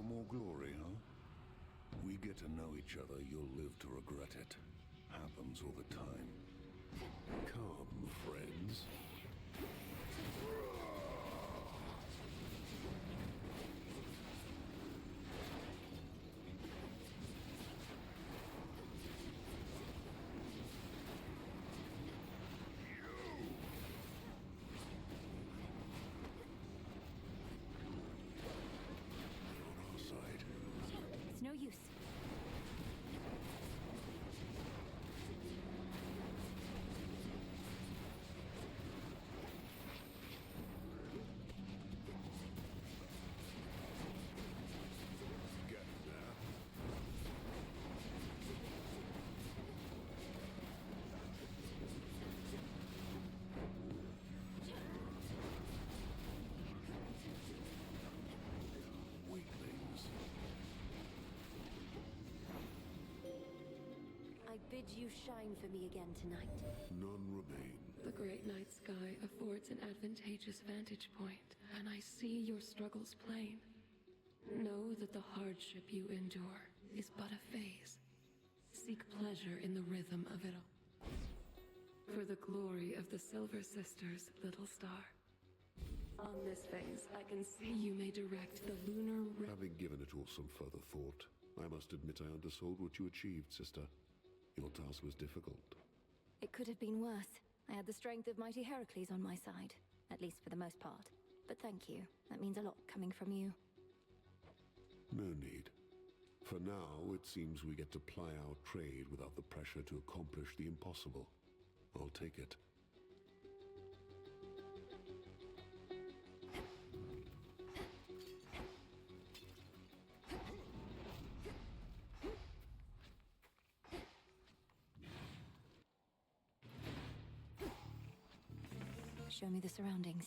more glory, huh? We get to know each other, you'll live to regret it. Happens all the time. Come, friends. It's no use. Get there. Weaklings. I bid you shine for me again tonight. None remain. The great night sky affords an advantageous vantage point, and I see your struggles plain. Know that the hardship you endure is but a phase. Seek pleasure in the rhythm of it all. For the glory of the Silver Sisters, little star. On this phase, I can see you may direct the lunar... Having given it all some further thought, I must admit I undersold what you achieved, sister. Your task was difficult. It could have been worse. I had the strength of mighty Heracles on my side, at least for the most part. But thank you. That means a lot coming from you. No need. For now, it seems we get to ply our trade without the pressure to accomplish the impossible. I'll take it. Show me the surroundings.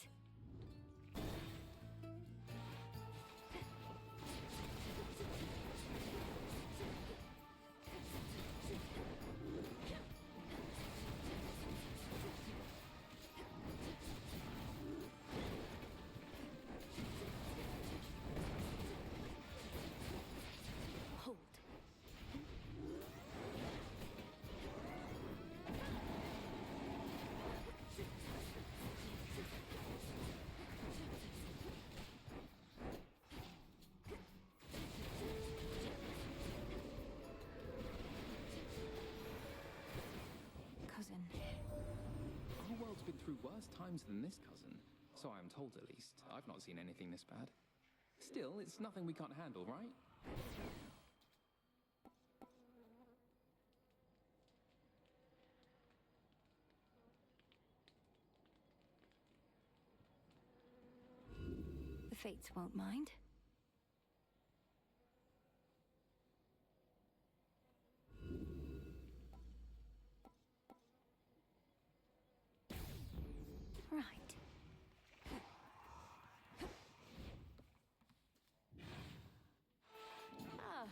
Hold. Cousin. Our world's been through worse times than this, cousin. So I am told, at least. I've not seen anything this bad. Still, it's nothing we can't handle, right? The Fates won't mind. Right. Ah.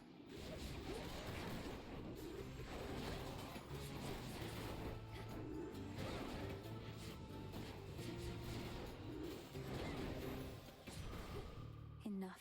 Enough.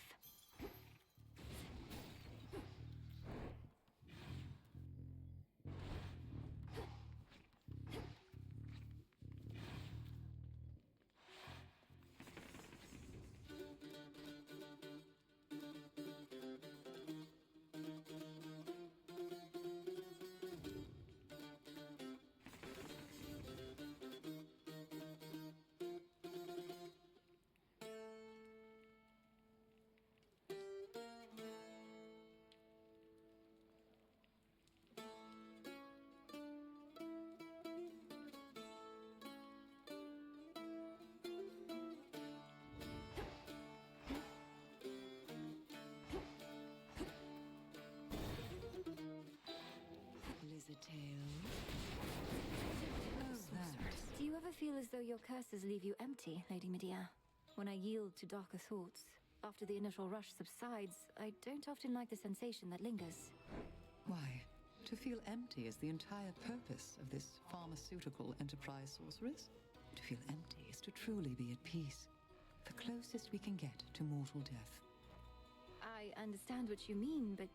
Do you ever feel as though your curses leave you empty, Lady Medea? When I yield to darker thoughts, after the initial rush subsides, I don't often like the sensation that lingers. Why? To feel empty is the entire purpose of this pharmaceutical enterprise, sorceress. To feel empty is to truly be at peace. The closest we can get to mortal death. I I understand what you mean, but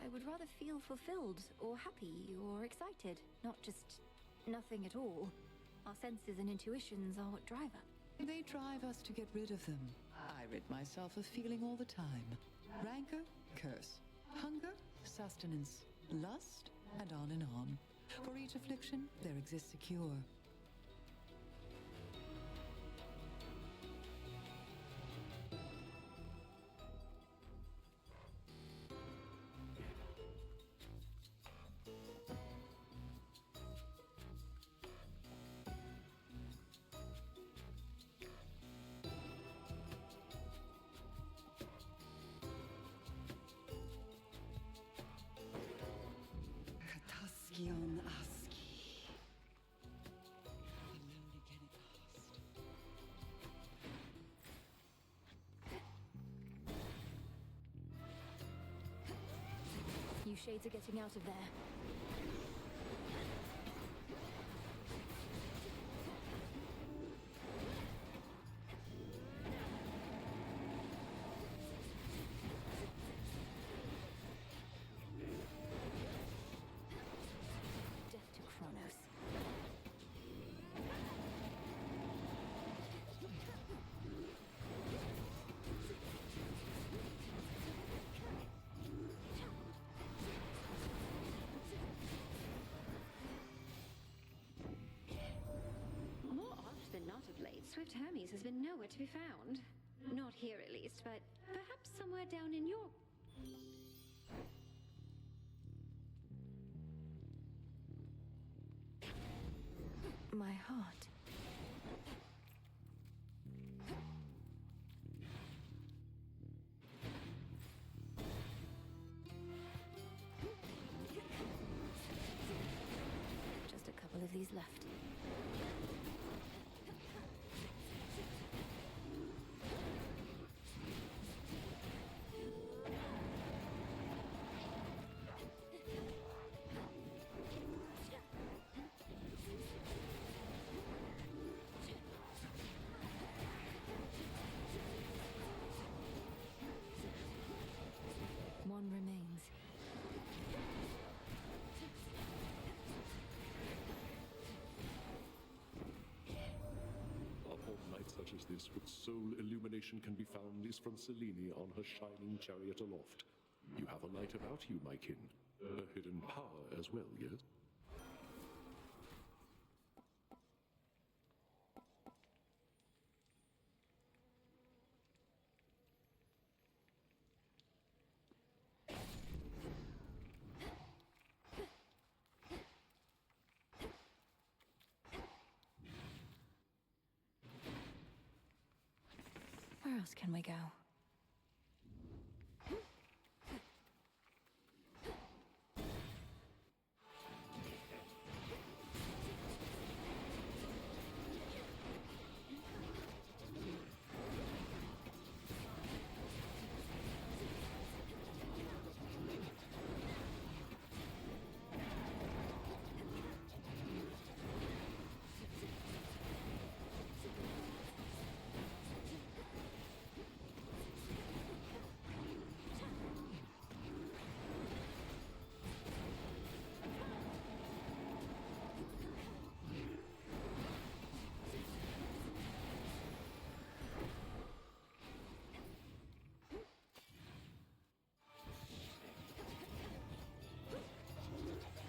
I would rather feel fulfilled, or happy, or excited, not just nothing at all. Our senses and intuitions are what drive us. They drive us to get rid of them. I rid myself of feeling all the time. Rancor, curse. Hunger, sustenance. Lust, and on and on. For each affliction, there exists a cure. Kataskion Aski. Alone again at last. You shades are getting out of there. Death to Kronos. More oft than not of late, Swift Hermes has been nowhere to be found. Not here at least, but perhaps somewhere down in your... My heart. Just a couple of these left. One remains. Upon nights such as this, what sole illumination can be found is from Selene on her shining chariot aloft. You have a light about you, my kin. A hidden power as well, yes? Where else can we go?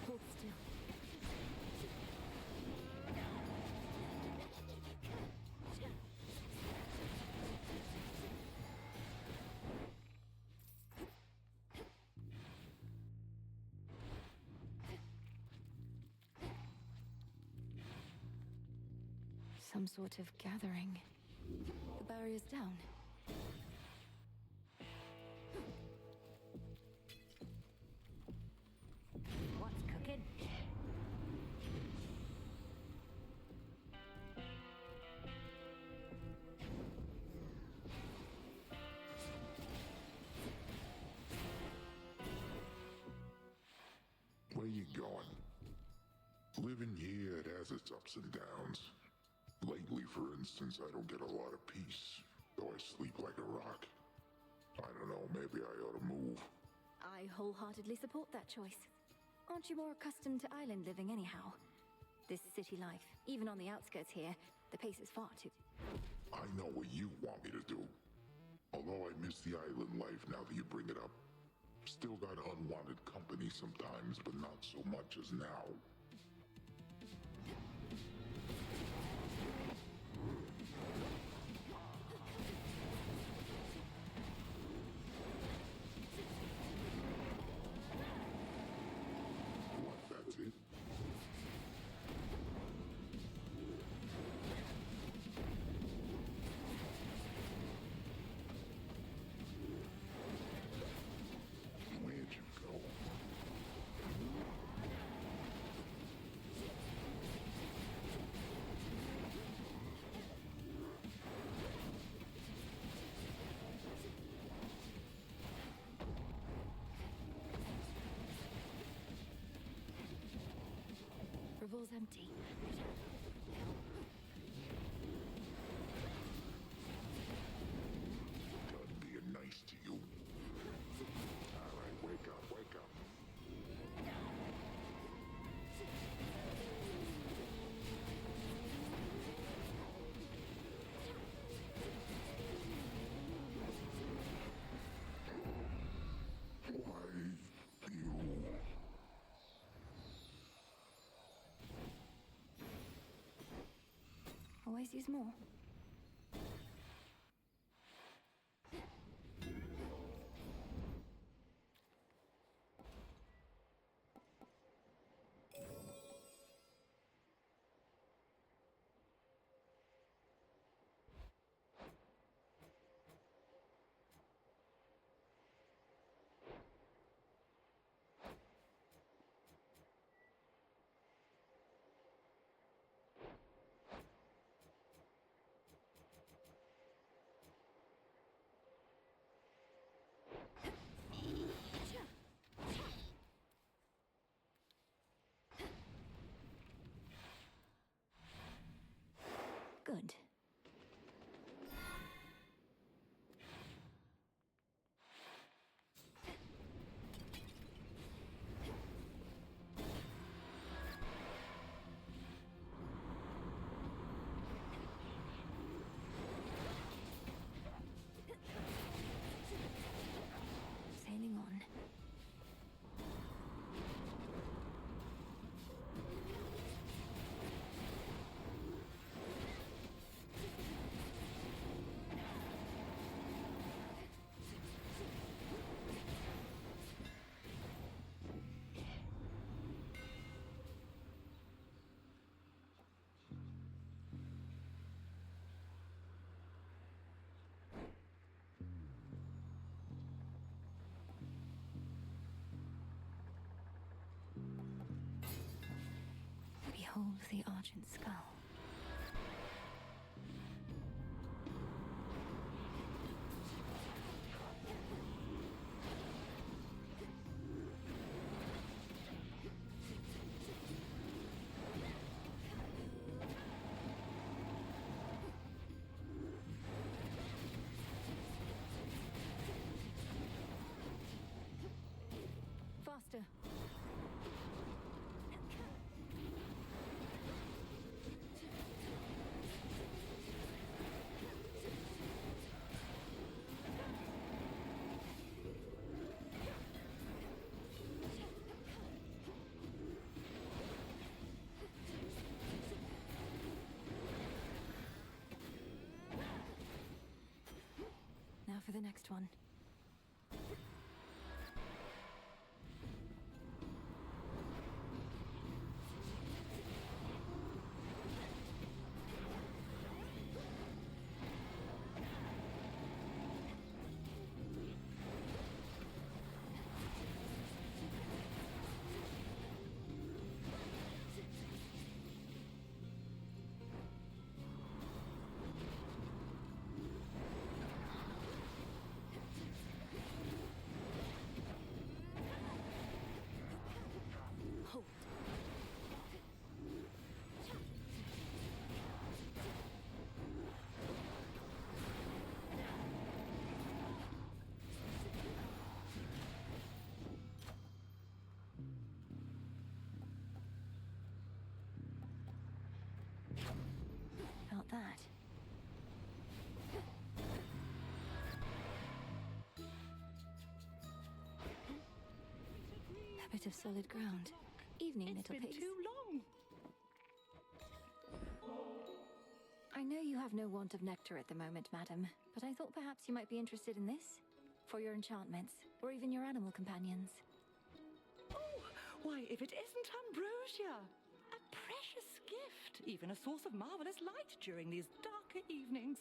Hold still. Some sort of gathering. The barrier's down. What's cooking? Where you going? Living here, it has its ups and downs. Lately, for instance, I don't get a lot of peace, though I sleep like a rock. I don't know, maybe I ought to move. I wholeheartedly support that choice. Aren't you more accustomed to island living anyhow? This city life, even on the outskirts here, the pace is far too... I know what you want me to do. Although I miss the island life now that you bring it up. Still got unwanted company sometimes, but not so much as now. What, that's it? Where'd you go? Revol's empty. Done being nice to you. Alright, wake up, wake up. Why you? Always use more. Good. Sailing on. Behold the Argent Skull. Faster. Now for the next one. that. A bit of solid ground. Evening, little pigs. It's been too long. I know you have no want of nectar at the moment, madam, but I thought perhaps you might be interested in this. For your enchantments, or even your animal companions. Oh, why, if it isn't ambrosia! A precious gift, even a source of marvelous light during these darker evenings.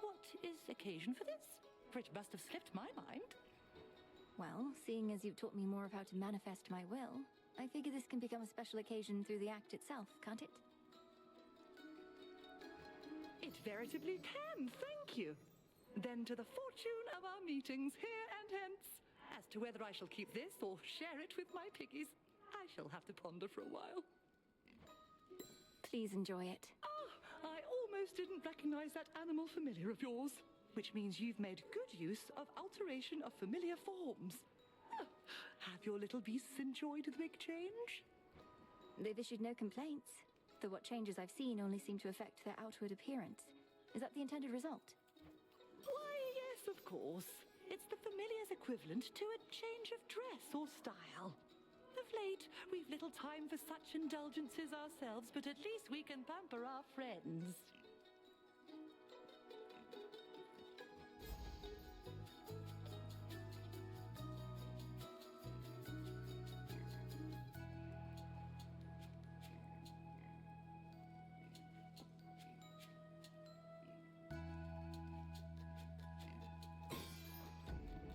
What is occasion for this? For it must have slipped my mind. Well, seeing as you've taught me more of how to manifest my will, I figure this can become a special occasion through the act itself, can't it? It veritably can, thank you. Then to the fortune of our meetings here and hence. As to whether I shall keep this or share it with my piggies, I shall have to ponder for a while. Please enjoy it. Ah, I almost didn't recognize that animal familiar of yours. Which means you've made good use of alteration of familiar forms. Ah, have your little beasts enjoyed the big change? They've issued no complaints, though what changes I've seen only seem to affect their outward appearance. Is that the intended result? Why, yes, of course. It's the familiar's equivalent to a change of dress or style. Of late, we've little time for such indulgences ourselves, but at least we can pamper our friends.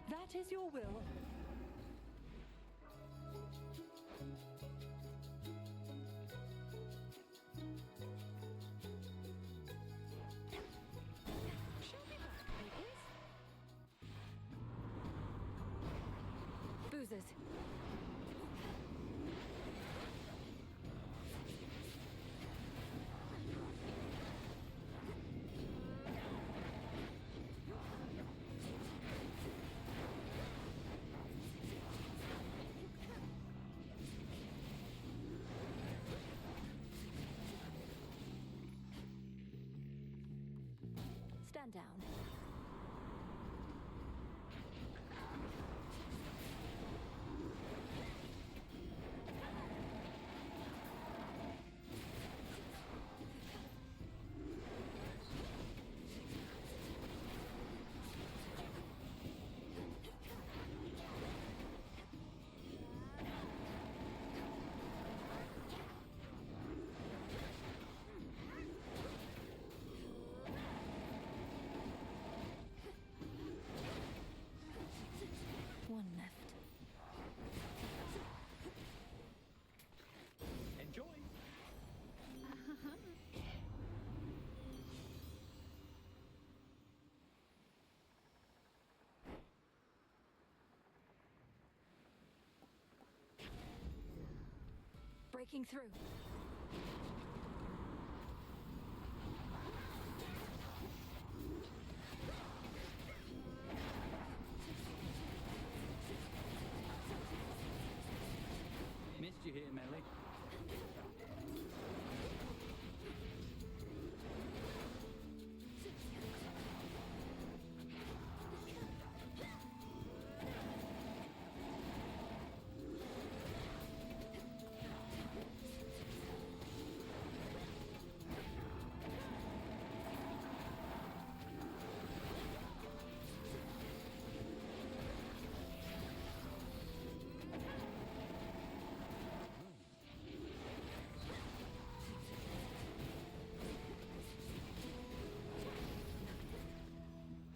That is your will. Shall we back, piggies? Boozers. Stand down. One left. Enjoy! Breaking through. Missed you here, Melly.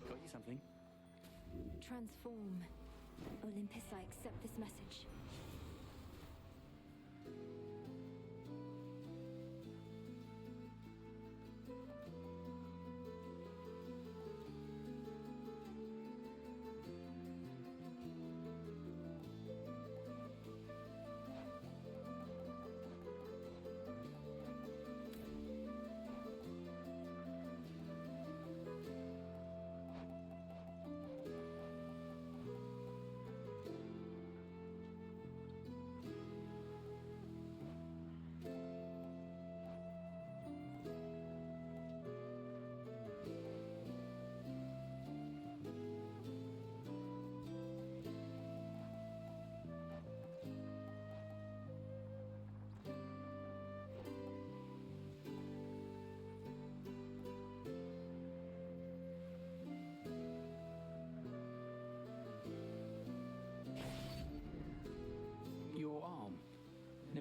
Got you something? Transform. Olympus, I accept this message.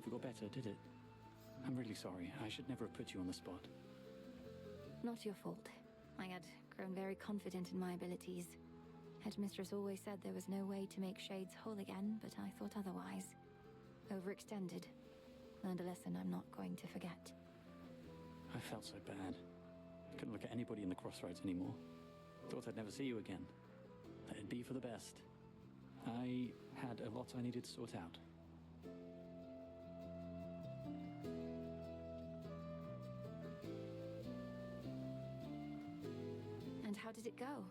never got better, did it? I'm really sorry. I should never have put you on the spot. Not your fault. I had grown very confident in my abilities. Headmistress always said there was no way to make Shades whole again, but I thought otherwise. Overextended. Learned a lesson I'm not going to forget. I felt so bad. Couldn't look at anybody in the crossroads anymore. Thought I'd never see you again. That it'd be for the best. I had a lot I needed to sort out. And how did it go?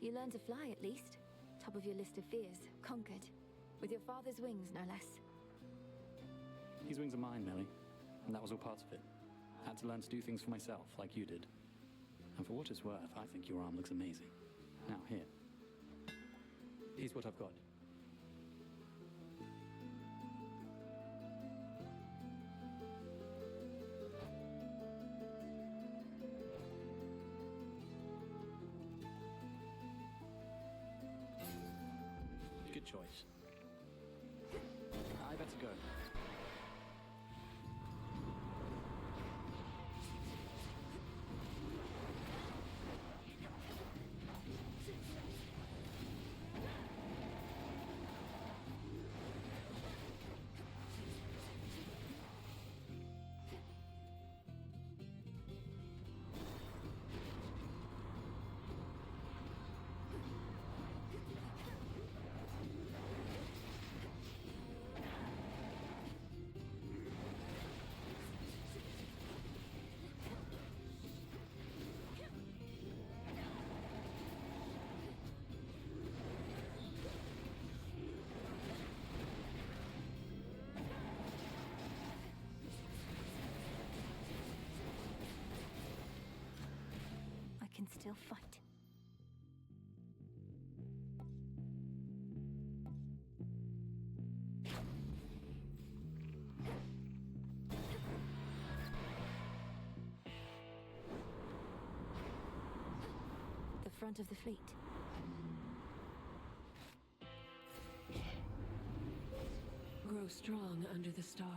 You learned to fly at least. Top of your list of fears. Conquered. With your father's wings, no less. These wings are mine, Millie. And that was all part of it. I had to learn to do things for myself, like you did. And for what it's worth, I think your arm looks amazing. Now, here. Here's what I've got. Good choice. I better go. I can still fight. The front of the fleet. Grow strong under the stars.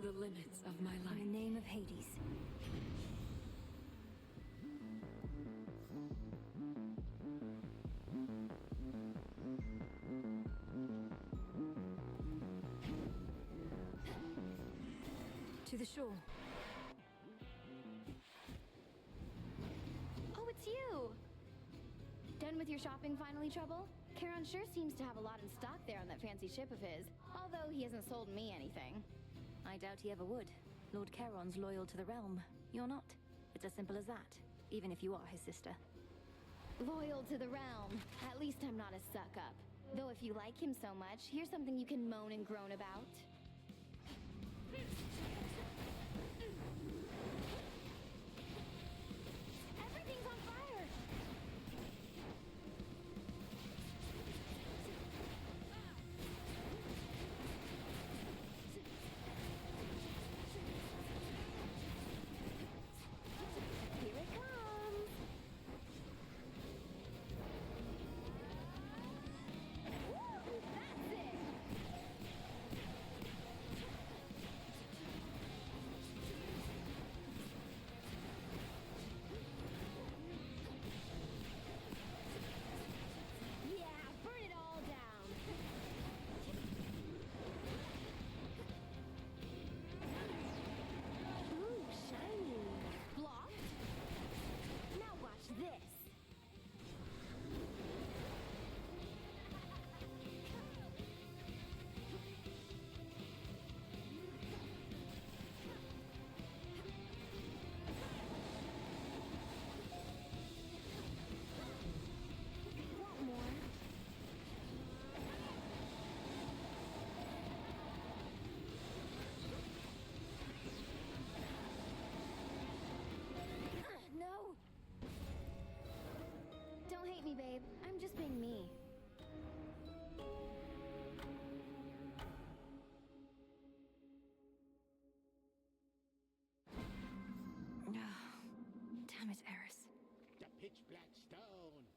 The limits of my life. In the name of Hades. To the shore. Oh, it's you! Done with your shopping finally, Trouble? Charon sure seems to have a lot in stock there on that fancy ship of his, although he hasn't sold me anything. I doubt he ever would. Lord Charon's loyal to the realm. You're not. It's as simple as that, even if you are his sister. Loyal to the realm. At least I'm not a suck-up. Though if you like him so much, here's something you can moan and groan about. Everything's on fire! Here it comes! Woo! That's it! black stone.